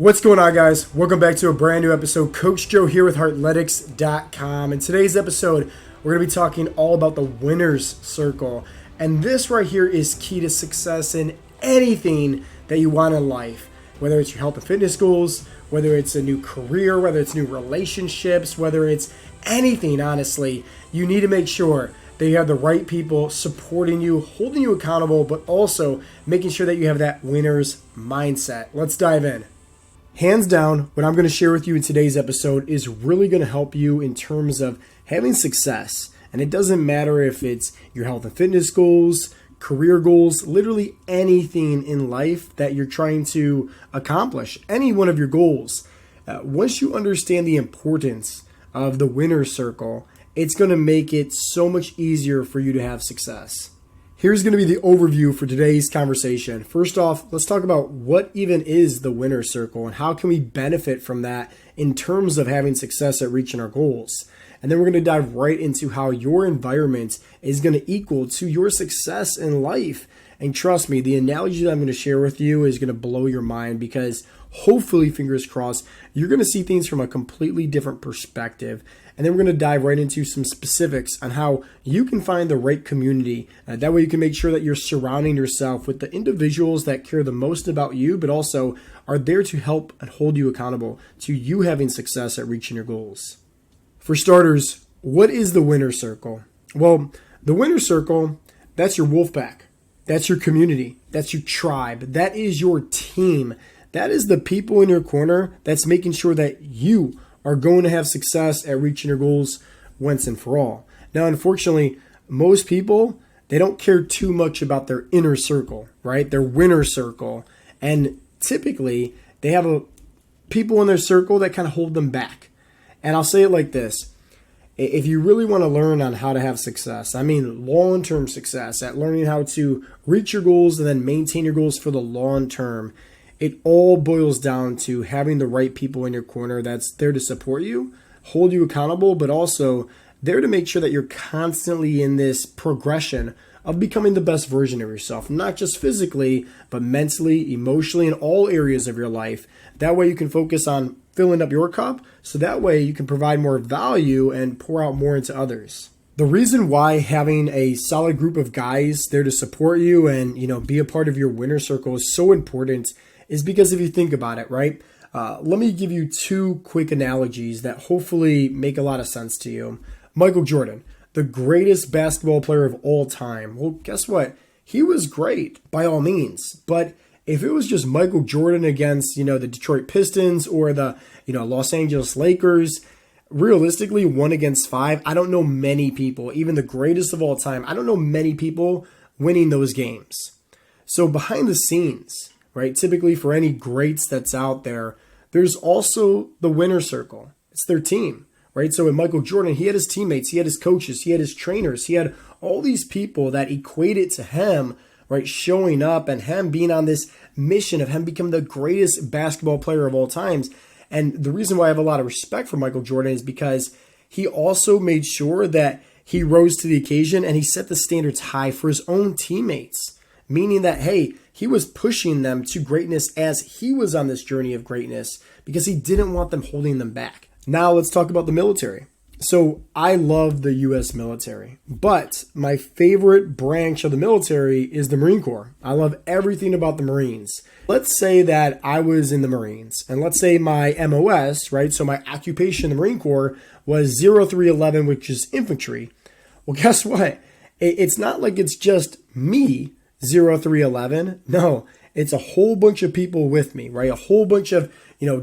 What's going on, guys? Welcome back to a brand new episode. Coach Joe here with Heartletics.com. In today's episode, we're going to be talking all about the winner's circle. And this right here is key to success in anything that you want in life, whether it's your health and fitness goals, whether it's a new career, whether it's new relationships, whether it's anything, honestly. You need to make sure that you have the right people supporting you, holding you accountable, but also making sure that you have that winner's mindset. Let's dive in. Hands down, what I'm going to share with you in today's episode is really going to help you in terms of having success. And it doesn't matter if it's your health and fitness goals, career goals, literally anything in life that you're trying to accomplish, any one of your goals. Once you understand the importance of the winner's circle, it's going to make it so much easier for you to have success. Here's going to be the overview for today's conversation. First off, let's talk about what even is the winner's circle and how can we benefit from that in terms of having success at reaching our goals. And then we're going to dive right into how your environment is going to equal to your success in life. And trust me, the analogy that I'm going to share with you is going to blow your mind because hopefully, fingers crossed, you're going to see things from a completely different perspective. And then we're going to dive right into some specifics on how you can find the right community. That way you can make sure that you're surrounding yourself with the individuals that care the most about you, but also are there to help and hold you accountable to you having success at reaching your goals. For starters, what is the winner's circle? Well, the winner's circle, that's your wolf pack. That's your community. That's your tribe. That is your team. That is the people in your corner that's making sure that you are going to have success at reaching your goals once and for all. Now, unfortunately, most people, they don't care too much about their inner circle, right? Their winner circle. And typically, they have people in their circle that kind of hold them back. And I'll say it like this. If you really want to learn on how to have success, I mean long-term success, at learning how to reach your goals and then maintain your goals for the long term, it all boils down to having the right people in your corner that's there to support you, hold you accountable, but also there to make sure that you're constantly in this progression of becoming the best version of yourself, not just physically, but mentally, emotionally, in all areas of your life. That way you can focus on filling up your cup, so that way you can provide more value and pour out more into others. The reason why having a solid group of guys there to support you and be a part of your winner circle is so important is because if you think about it, right? Let me give you two quick analogies that hopefully make a lot of sense to you. Michael Jordan, the greatest basketball player of all time. Well, guess what? He was great by all means, but if it was just Michael Jordan against, the Detroit Pistons or the, Los Angeles Lakers, realistically, 1 against 5, I don't know many people, even the greatest of all time, I don't know many people winning those games. So behind the scenes, right, typically for any greats that's out there, there's also the winner circle. It's their team, right? So with Michael Jordan, he had his teammates, he had his coaches, he had his trainers, he had all these people that equated to him, right, showing up and him being on this mission of him becoming the greatest basketball player of all times. And the reason why I have a lot of respect for Michael Jordan is because he also made sure that he rose to the occasion and he set the standards high for his own teammates, meaning that, hey, he was pushing them to greatness as he was on this journey of greatness because he didn't want them holding them back. Now let's talk about the military. So I love the U.S. military, but my favorite branch of the military is the Marine Corps. I love everything about the Marines. Let's say that I was in the Marines, and let's say my MOS, right? So my occupation in the Marine Corps was 0311, which is infantry. Well, guess what? It's not like it's just me, 0311. No, it's a whole bunch of people with me, right? A whole bunch of,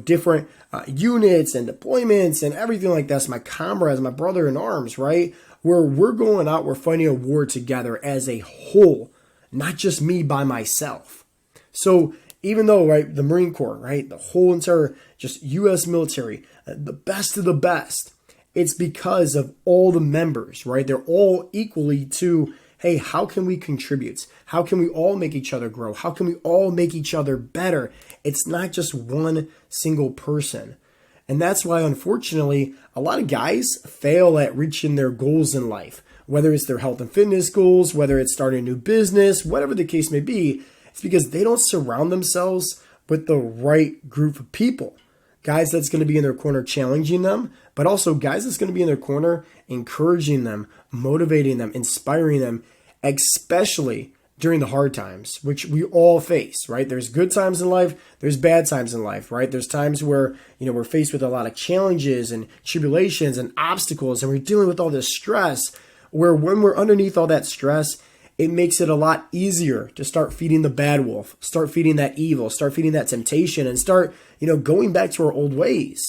different units and deployments and everything like that. My comrades, my brother in arms, right? Where we're going out, we're fighting a war together as a whole, not just me by myself. So even though, right, the Marine Corps, right, the whole entire just U.S. military, the best of the best, it's because of all the members, right? They're all equally to, hey, how can we contribute? How can we all make each other grow? How can we all make each other better? It's not just one single person. And that's why, unfortunately, a lot of guys fail at reaching their goals in life, whether it's their health and fitness goals, whether it's starting a new business, whatever the case may be. It's because they don't surround themselves with the right group of people. Guys that's going to be in their corner challenging them, but also guys that's going to be in their corner encouraging them, motivating them, inspiring them, especially during the hard times, which we all face, right? There's good times in life, there's bad times in life, right? There's times where, we're faced with a lot of challenges and tribulations and obstacles, and we're dealing with all this stress, where when we're underneath all that stress, it makes it a lot easier to start feeding the bad wolf, start feeding that evil, start feeding that temptation, and start, going back to our old ways.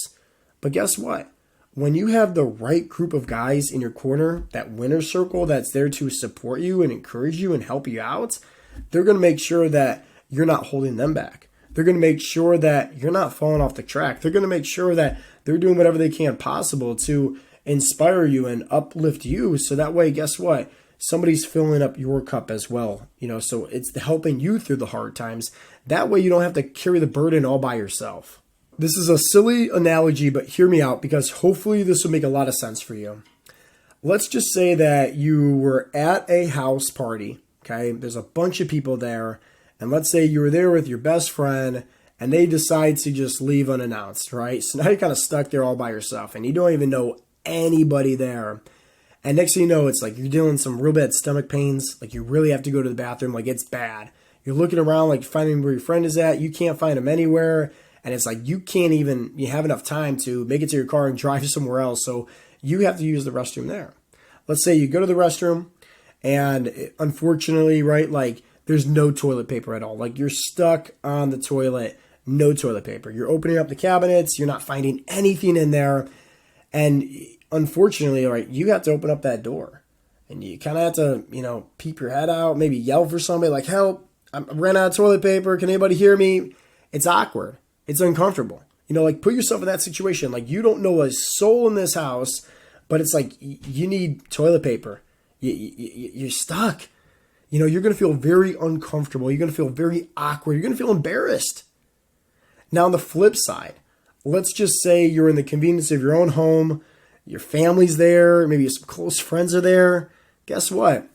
But guess what? When you have the right group of guys in your corner, that winner circle that's there to support you and encourage you and help you out, they're going to make sure that you're not holding them back. They're going to make sure that you're not falling off the track. They're going to make sure that they're doing whatever they can possible to inspire you and uplift you. So that way, guess what? Somebody's filling up your cup as well. So it's helping you through the hard times. That way you don't have to carry the burden all by yourself. This is a silly analogy, but hear me out because hopefully this will make a lot of sense for you. Let's just say that you were at a house party, okay? There's a bunch of people there, and let's say you were there with your best friend, and they decide to just leave unannounced, right? So now you're kind of stuck there all by yourself, and you don't even know anybody there. And next thing you know, it's like you're dealing with some real bad stomach pains, like you really have to go to the bathroom, like it's bad. You're looking around, like finding where your friend is at, you can't find him anywhere. And it's like you have enough time to make it to your car and drive somewhere else. So you have to use the restroom there. Let's say you go to the restroom and unfortunately, right, like there's no toilet paper at all. Like you're stuck on the toilet, no toilet paper. You're opening up the cabinets, you're not finding anything in there. And unfortunately, right, you have to open up that door. And you kind of have to, peep your head out, maybe yell for somebody like, help, I ran out of toilet paper. Can anybody hear me? It's awkward. It's uncomfortable. Like put yourself in that situation. Like you don't know a soul in this house, but it's like you need toilet paper. You're stuck. You're going to feel very uncomfortable. You're going to feel very awkward. You're going to feel embarrassed. Now on the flip side, let's just say you're in the convenience of your own home. Your family's there. Maybe some close friends are there. Guess what?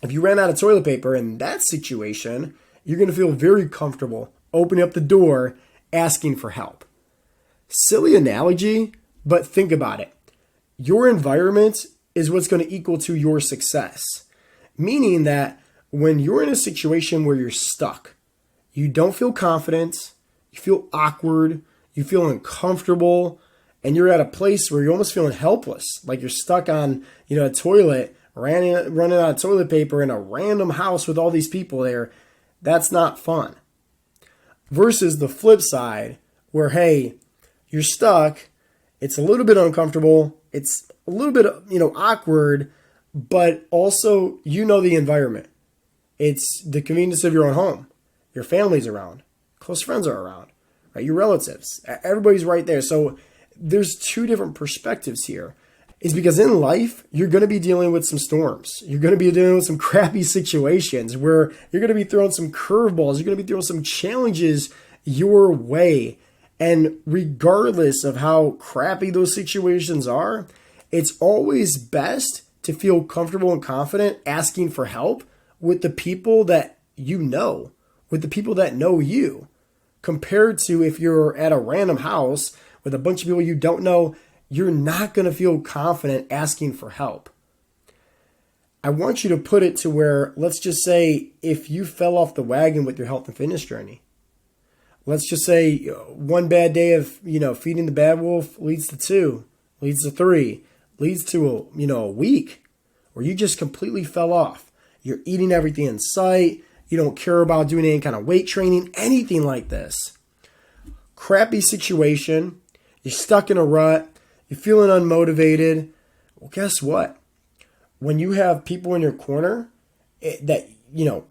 If you ran out of toilet paper in that situation, you're going to feel very comfortable opening up the door asking for help. Silly analogy, but think about it. Your environment is what's going to equal to your success. Meaning that when you're in a situation where you're stuck, you don't feel confident, you feel awkward, you feel uncomfortable, and you're at a place where you're almost feeling helpless, like you're stuck on, a toilet, running out of toilet paper in a random house with all these people there. That's not fun. Versus the flip side where, hey, you're stuck, it's a little bit uncomfortable, it's a little bit, awkward, but also, the environment. It's the convenience of your own home. Your family's around. Close friends are around, right? Your relatives. Everybody's right there. So there's two different perspectives here. Is because in life, you're going to be dealing with some storms. You're going to be dealing with some crappy situations where you're going to be throwing some curveballs. You're going to be throwing some challenges your way. And regardless of how crappy those situations are, it's always best to feel comfortable and confident asking for help with the people that with the people that know you, compared to if you're at a random house with a bunch of people you don't know. You're not going to feel confident asking for help. I want you to put it to where, let's just say, if you fell off the wagon with your health and fitness journey, let's just say one bad day of, feeding the bad wolf leads to 2, leads to 3, leads to a week where you just completely fell off. You're eating everything in sight. You don't care about doing any kind of weight training, anything like this. Crappy situation. You're stuck in a rut. You're feeling unmotivated. Well, guess what? When you have people in your corner that,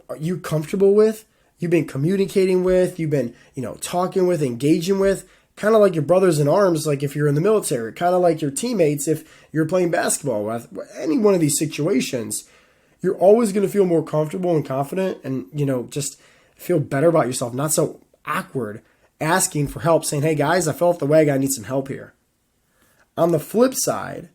are you comfortable with, you've been communicating with, you've been, talking with, engaging with, kind of like your brothers in arms, like if you're in the military, kind of like your teammates if you're playing basketball with, any one of these situations, you're always going to feel more comfortable and confident and, just feel better about yourself, not so awkward, asking for help, saying, hey guys, I fell off the wagon, I need some help here. On the flip side,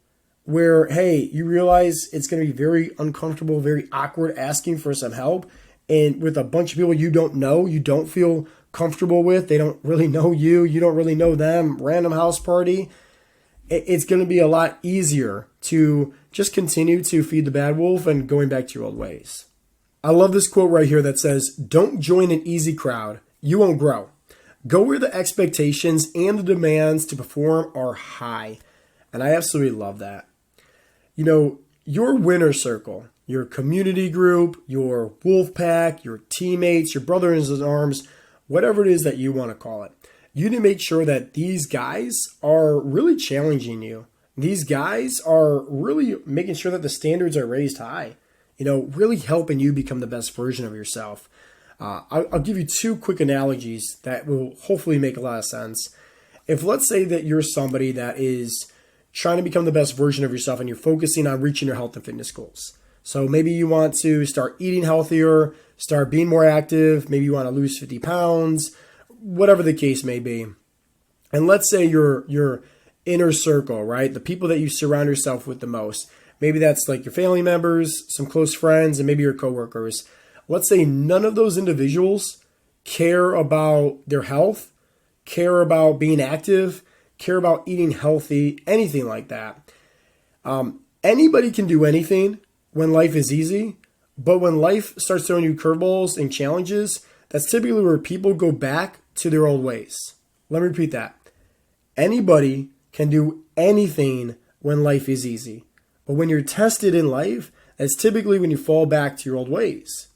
where, hey, you realize it's going to be very uncomfortable, very awkward asking for some help, and with a bunch of people you don't know, you don't feel comfortable with. They don't really know you. You don't really know them. Random house party. It's going to be a lot easier to just continue to feed the bad wolf and going back to your old ways. I love this quote right here that says, "Don't join an easy crowd. You won't grow. Go where the expectations and the demands to perform are high." And I absolutely love that. You know, your winner circle, your community group, your wolf pack, your teammates, your brothers in arms, whatever it is that you want to call it, you need to make sure that these guys are really challenging you. These guys are really making sure that the standards are raised high, you know, really helping you become the best version of yourself. I'll give you two quick analogies that will hopefully make a lot of sense. If let's say that you're somebody that is trying to become the best version of yourself and you're focusing on reaching your health and fitness goals. So maybe you want to start eating healthier, start being more active, maybe you want to lose 50 pounds, whatever the case may be. And let's say your inner circle, right? The people that you surround yourself with the most. Maybe that's like your family members, some close friends, and maybe your coworkers. Let's say none of those individuals care about their health, care about being active, care about eating healthy, anything like that. Anybody can do anything when life is easy, but when life starts throwing you curveballs and challenges, that's typically where people go back to their old ways. Let me repeat that. Anybody can do anything when life is easy, but when you're tested in life, that's typically when you fall back to your old ways.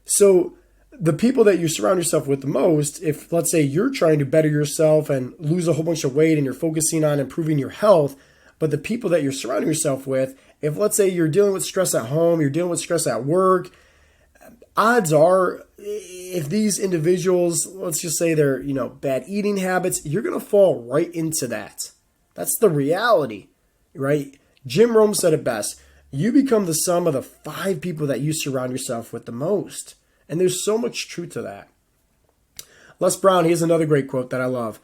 So the people that you surround yourself with the most, if let's say you're trying to better yourself and lose a whole bunch of weight and you're focusing on improving your health, but the people that you're surrounding yourself with, if let's say you're dealing with stress at home, you're dealing with stress at work, odds are if these individuals, let's just say they're, bad eating habits, you're going to fall right into that. That's the reality, right? Jim Rome said it best. You become the sum of the 5 people that you surround yourself with the most. And there's so much truth to that. Les Brown, he has another great quote that I love.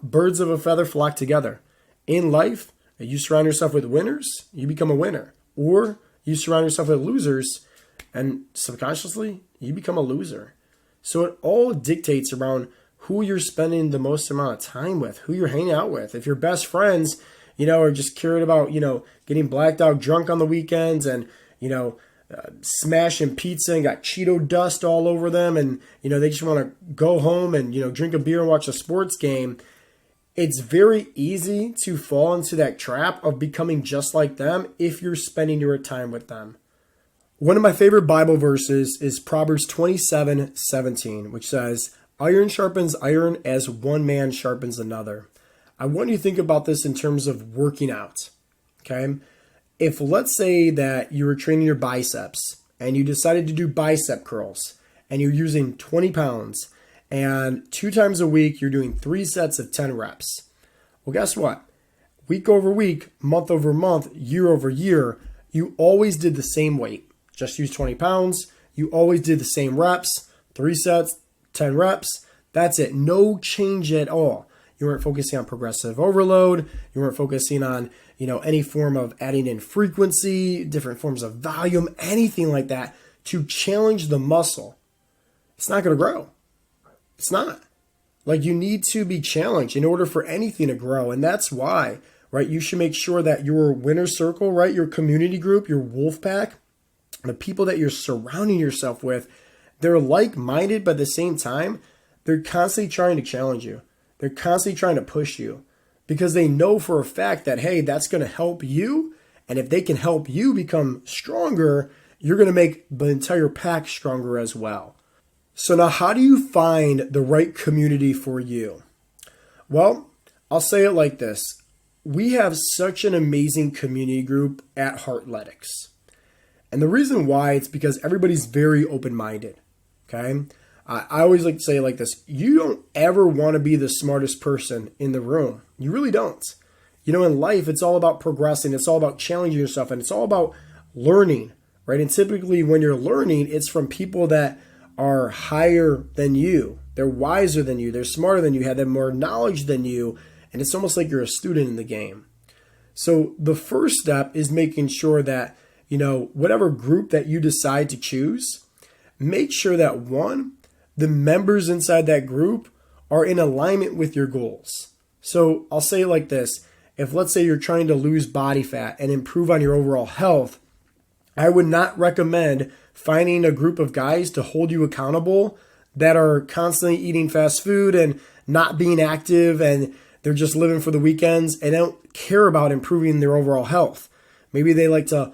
Birds of a feather flock together. In life, you surround yourself with winners, you become a winner. Or you surround yourself with losers, and subconsciously, you become a loser. So it all dictates around who you're spending the most amount of time with, who you're hanging out with. If your best friends, are just caring about, getting blacked out drunk on the weekends and, smashing pizza and got Cheeto dust all over them and, they just want to go home and, drink a beer and watch a sports game, it's very easy to fall into that trap of becoming just like them if you're spending your time with them. One of my favorite Bible verses is Proverbs 27:17, which says, "Iron sharpens iron as one man sharpens another." I want you to think about this in terms of working out, okay? If let's say that you were training your biceps and you decided to do bicep curls and you're using 20 pounds and 2 times a week you're doing 3 sets of 10 reps. Well, guess what? Week over week, month over month, year over year, you always did the same weight. Just use 20 pounds. You always did the same reps, 3 sets, 10 reps. That's it. No change at all. You weren't focusing on progressive overload. You weren't focusing on, any form of adding in frequency, different forms of volume, anything like that to challenge the muscle. It's not going to grow. It's not. Like, you need to be challenged in order for anything to grow. And that's why, right, you should make sure that your winner circle, right, your community group, your wolf pack, the people that you're surrounding yourself with, they're like-minded, but at the same time, they're constantly trying to challenge you. They're constantly trying to push you because they know for a fact that, hey, that's going to help you. And if they can help you become stronger, you're going to make the entire pack stronger as well. So now, how do you find the right community for you? Well, I'll say it like this. We have such an amazing community group at Heartletics. And the reason why, it's because everybody's very open-minded, okay? I always like to say it like this. You don't ever want to be the smartest person in the room. You really don't. In life, it's all about progressing. It's all about challenging yourself. And it's all about learning, right? And typically when you're learning, it's from people that are higher than you. They're wiser than you. They're smarter than you. Have more knowledge than you. And it's almost like you're a student in the game. So the first step is making sure that, whatever group that you decide to choose, make sure that one, the members inside that group are in alignment with your goals. So I'll say it like this. If let's say you're trying to lose body fat and improve on your overall health, I would not recommend finding a group of guys to hold you accountable that are constantly eating fast food and not being active, and they're just living for the weekends and don't care about improving their overall health. Maybe they like to,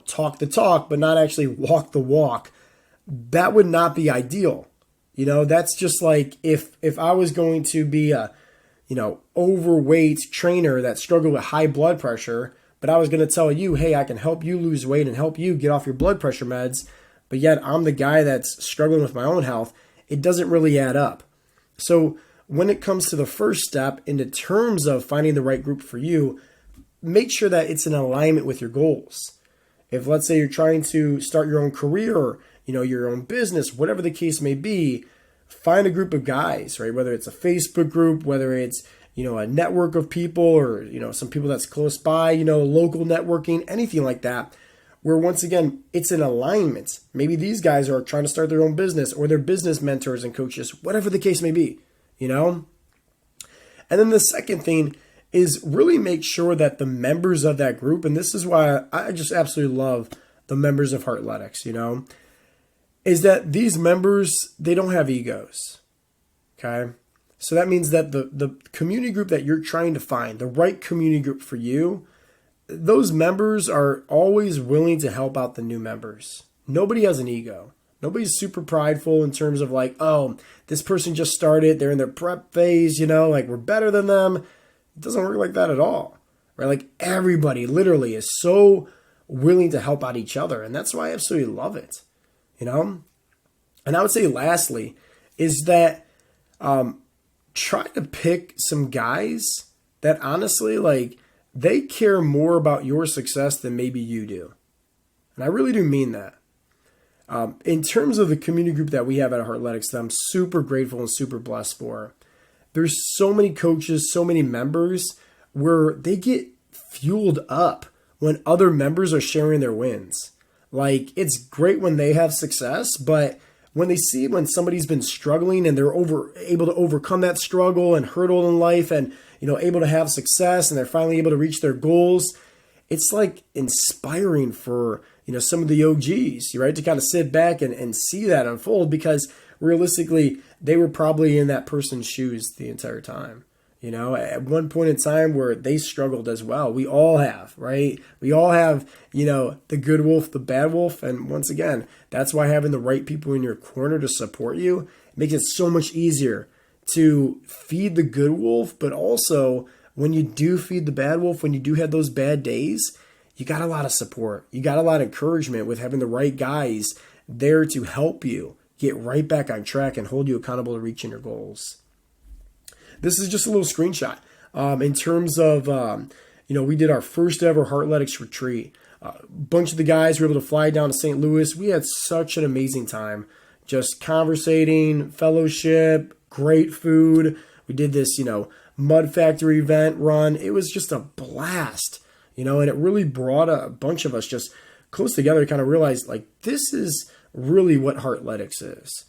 talk the talk, but not actually walk the walk. That would not be ideal. That's just like if I was going to be a, overweight trainer that struggled with high blood pressure, but I was going to tell you, hey, I can help you lose weight and help you get off your blood pressure meds, but yet I'm the guy that's struggling with my own health. It doesn't really add up. So when it comes to the first step into terms of finding the right group for you, make sure that it's in alignment with your goals. If let's say you're trying to start your own career, or, your own business, whatever the case may be, find a group of guys, right? Whether it's a Facebook group, whether it's, a network of people, or, some people that's close by, local networking, anything like that, where once again, it's an alignment. Maybe these guys are trying to start their own business, or they're business mentors and coaches, whatever the case may be, And then the second thing is really make sure that the members of that group, and this is why I just absolutely love the members of Heartletics, is that these members, they don't have egos, okay? So that means that the community group that you're trying to find, the right community group for you, those members are always willing to help out the new members. Nobody has an ego. Nobody's super prideful in terms of like, oh, this person just started, they're in their prep phase, like we're better than them. It doesn't work like that at all, right? Like everybody literally is so willing to help out each other. And that's why I absolutely love it, And I would say lastly is that try to pick some guys that honestly, like, they care more about your success than maybe you do. And I really do mean that. In terms of the community group that we have at Heartletics that I'm super grateful and super blessed for, there's so many coaches, so many members where they get fueled up when other members are sharing their wins. Like, it's great when they have success, but when they see when somebody's been struggling and they're able to overcome that struggle and hurdle in life and, able to have success and they're finally able to reach their goals, it's like inspiring for, some of the OGs, right? To kind of sit back and see that unfold, because realistically, they were probably in that person's shoes the entire time. At one point in time where they struggled as well. We all have, right? We all have, the good wolf, the bad wolf. And once again, that's why having the right people in your corner to support you makes it so much easier to feed the good wolf. But also, when you do feed the bad wolf, when you do have those bad days, you got a lot of support. You got a lot of encouragement with having the right guys there to help you get right back on track and hold you accountable to reaching your goals. This is just a little screenshot in terms of, we did our first ever Heartletics retreat. A bunch of the guys were able to fly down to St. Louis. We had such an amazing time, just conversating, fellowship, great food. We did this, mud factory event run. It was just a blast, and it really brought a bunch of us just close together to kind of realize, like, this is really what Heartletics is.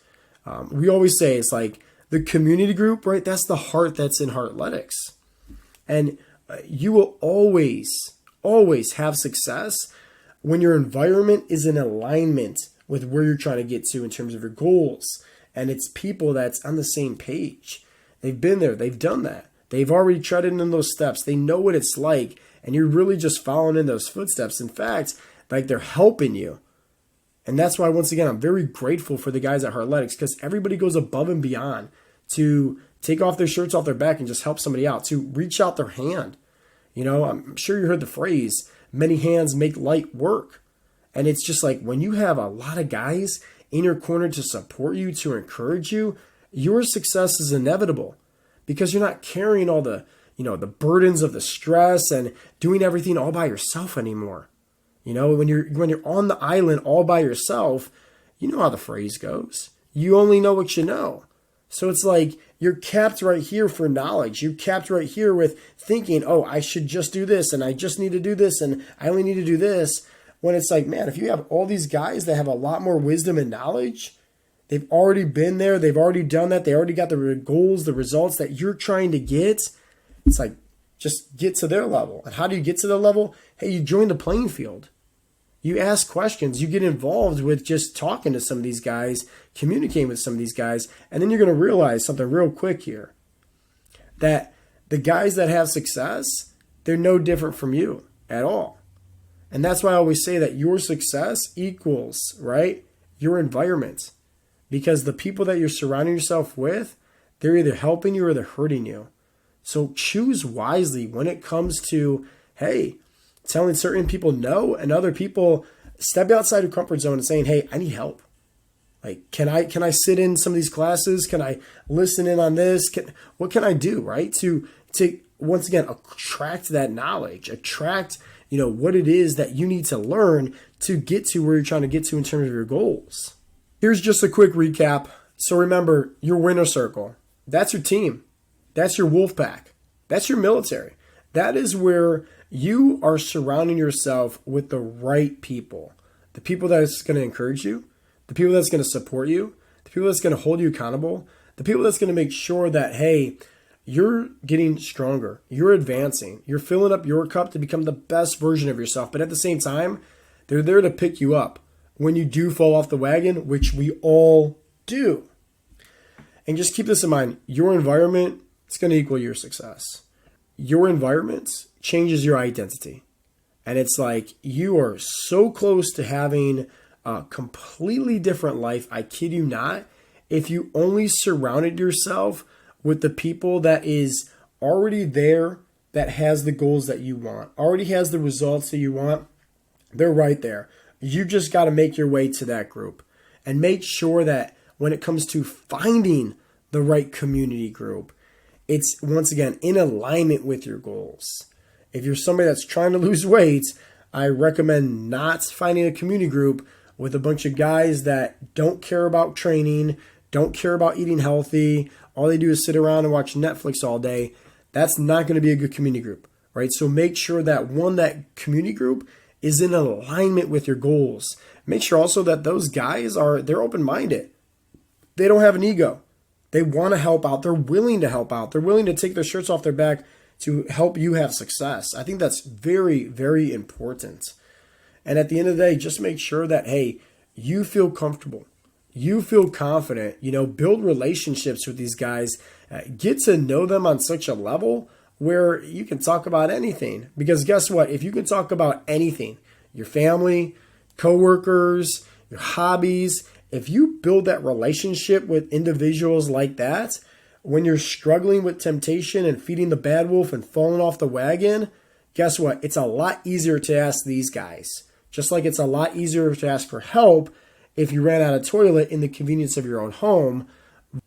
We always say it's like, the community group, right? That's the heart that's in Heartletics. And you will always have success when your environment is in alignment with where you're trying to get to in terms of your goals. And it's people that's on the same page. They've been there. They've done that. They've already treaded in those steps. They know what it's like. And you're really just following in those footsteps. In fact, like, they're helping you. And that's why, once again, I'm very grateful for the guys at Heartletics, because everybody goes above and beyond to take off their shirts off their back and just help somebody out, to reach out their hand. I'm sure you heard the phrase, many hands make light work. And it's just like, when you have a lot of guys in your corner to support you, to encourage you, your success is inevitable, because you're not carrying all the, the burdens of the stress and doing everything all by yourself anymore. When you're on the island all by yourself, you know how the phrase goes. You only know what you know. So it's like you're capped right here for knowledge. You're capped right here with thinking, oh, I should just do this, and I just need to do this, and I only need to do this. When it's like, man, if you have all these guys that have a lot more wisdom and knowledge, They've already been there. They've already done that. They already got the goals, the results that you're trying to get. It's like, just get to their level. And how do you get to their level? Hey, you join the playing field. You ask questions. You get involved with just talking to some of these guys, communicating with some of these guys, and then you're going to realize something real quick here. That the guys that have success, they're no different from you at all. And that's why I always say that your success equals, right, your environment. Because the people that you're surrounding yourself with, they're either helping you or they're hurting you. So choose wisely when it comes to, hey, telling certain people no, and other people step outside your comfort zone and saying, hey, I need help. Like, can I sit in some of these classes? Can I listen in on this? What can I do, right? To once again, attract that knowledge, attract, what it is that you need to learn to get to where you're trying to get to in terms of your goals. Here's just a quick recap. So remember, your winner circle, that's your team. That's your wolf pack. That's your military. That is where you are surrounding yourself with the right people. The people that's going to encourage you, the people that's going to support you, the people that's going to hold you accountable, the people that's going to make sure that, hey, you're getting stronger, you're advancing, you're filling up your cup to become the best version of yourself. But at the same time, they're there to pick you up when you do fall off the wagon, which we all do. And just keep this in mind. Your environment is going to equal your success. Your environment changes your identity. And it's like you are so close to having a completely different life, I kid you not, if you only surrounded yourself with the people that is already there, that has the goals that you want, already has the results that you want. They're right there. You just got to make your way to that group and make sure that when it comes to finding the right community group, it's once again in alignment with your goals. If you're somebody that's trying to lose weight, I recommend not finding a community group with a bunch of guys that don't care about training, don't care about eating healthy. All they do is sit around and watch Netflix all day. That's not going to be a good community group, right? So make sure that that community group is in alignment with your goals. Make sure also that those guys they're open-minded. They don't have an ego. They want to help out. They're willing to help out. They're willing to take their shirts off their back to help you have success. I think that's very, very important. And at the end of the day, just make sure that, hey, you feel comfortable. You feel confident. Build relationships with these guys. Get to know them on such a level where you can talk about anything. Because guess what? If you can talk about anything, your family, coworkers, your hobbies, if you build that relationship with individuals like that, when you're struggling with temptation and feeding the bad wolf and falling off the wagon, guess what? It's a lot easier to ask these guys. Just like it's a lot easier to ask for help if you ran out of toilet in the convenience of your own home.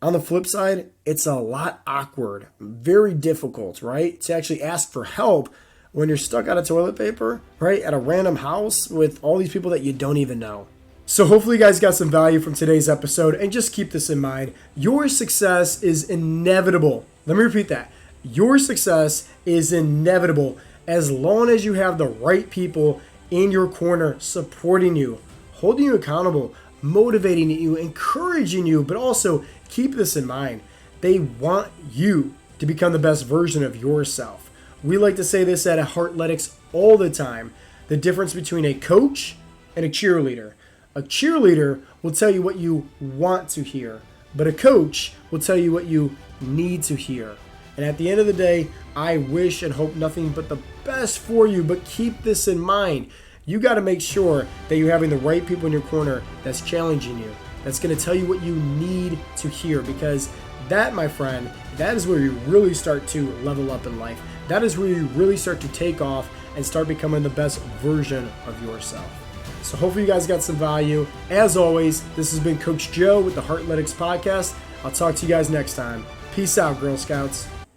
On the flip side, it's a lot awkward, very difficult, right? To actually ask for help when you're stuck out of toilet paper, right? At a random house with all these people that you don't even know. So hopefully you guys got some value from today's episode, and just keep this in mind. Your success is inevitable. Let me repeat that. Your success is inevitable as long as you have the right people in your corner supporting you, holding you accountable, motivating you, encouraging you, but also keep this in mind. They want you to become the best version of yourself. We like to say this at Heartletics all the time. The difference between a coach and a cheerleader. A cheerleader will tell you what you want to hear, but a coach will tell you what you need to hear. And at the end of the day, I wish and hope nothing but the best for you, but keep this in mind. You got to make sure that you're having the right people in your corner that's challenging you, that's going to tell you what you need to hear, because that, my friend, that is where you really start to level up in life. That is where you really start to take off and start becoming the best version of yourself. So hopefully you guys got some value. As always, this has been Coach Joe with the Heartletics Podcast. I'll talk to you guys next time. Peace out, Girl Scouts.